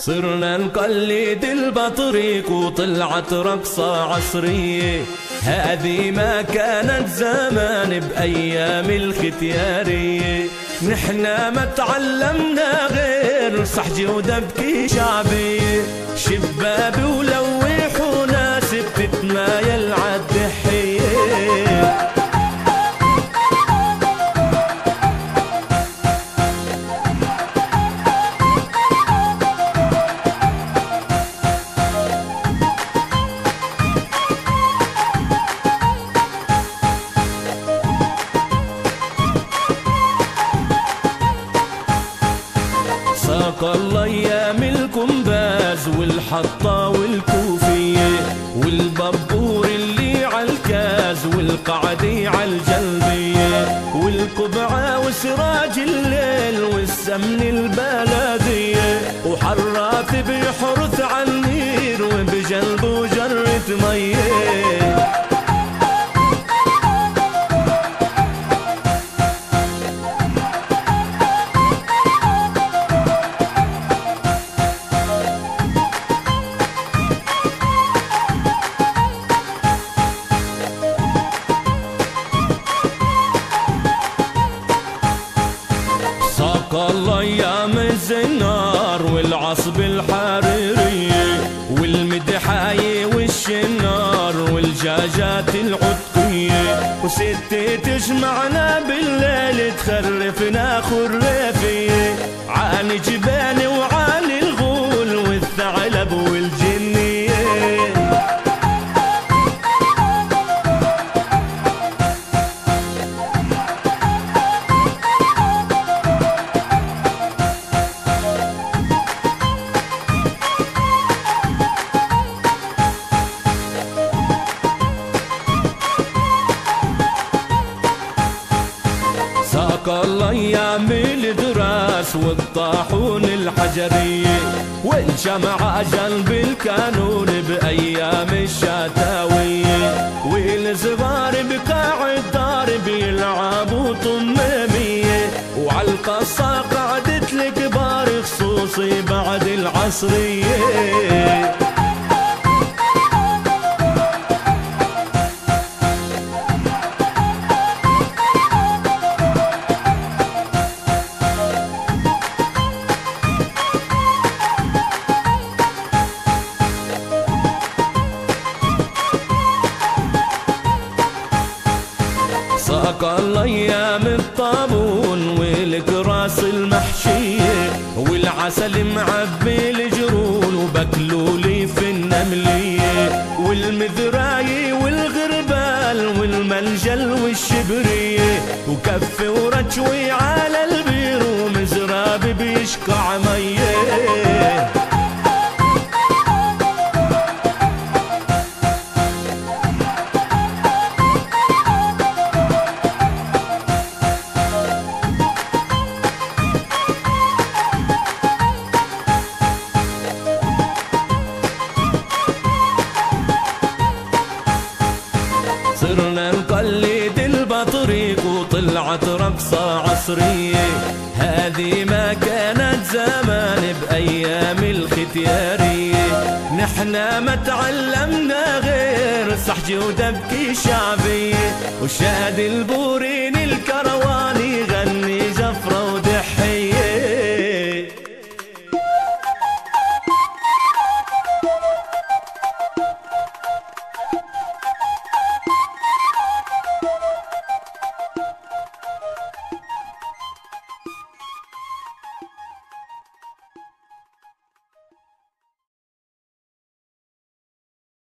صرنا نقلد البطريق وطلعت رقصة عصرية، هذه ما كانت زمان بأيام الختيارية. نحنا ما تعلمنا غير صحجي ودبكي شعبية، شباب ولوح وناس بتتمايل عالدحية. ساق الله ايام الكمباز والحطة والكوفية، والببور اللي عالكاز والقعدي عالجلبية، والقبعة وسراج الليل والسمن البلدية، وحراث بيحرث عالنير وبجلبه جرة مية. ساق الله ايام الزنار والعصب الحريرية، والمدحاية والشنار والجاجات العتقية، وستة تجمعنا بالليل تخرفنا خرافية، عن جبال وعن الغول والثعلب والجنية. ساق الله ايام الدراس والطاحون الحجرية، والجمع جنب الكانون بايام الشتاوية، والصغار بقاع الدار بيلعبوا طمامية، وعالقصة قعدت الكبار خصوصي بعد العصرية. ساق الله ايام الطابون والكراس المحشية، والعسل معبي الجرون وبكلولي في النملية، والمذراي والغربال والمنجل والشبرية، وكف ورجوي على البير ومزراب بيشقع ميه. صرنا نقلد البطريق وطلعت رقصة عصرية، هذه ما كانت زمان بأيام الختيارية. نحنا ما تعلمنا غير صحجي ودبكي شعبية، وشاد البورين الكروان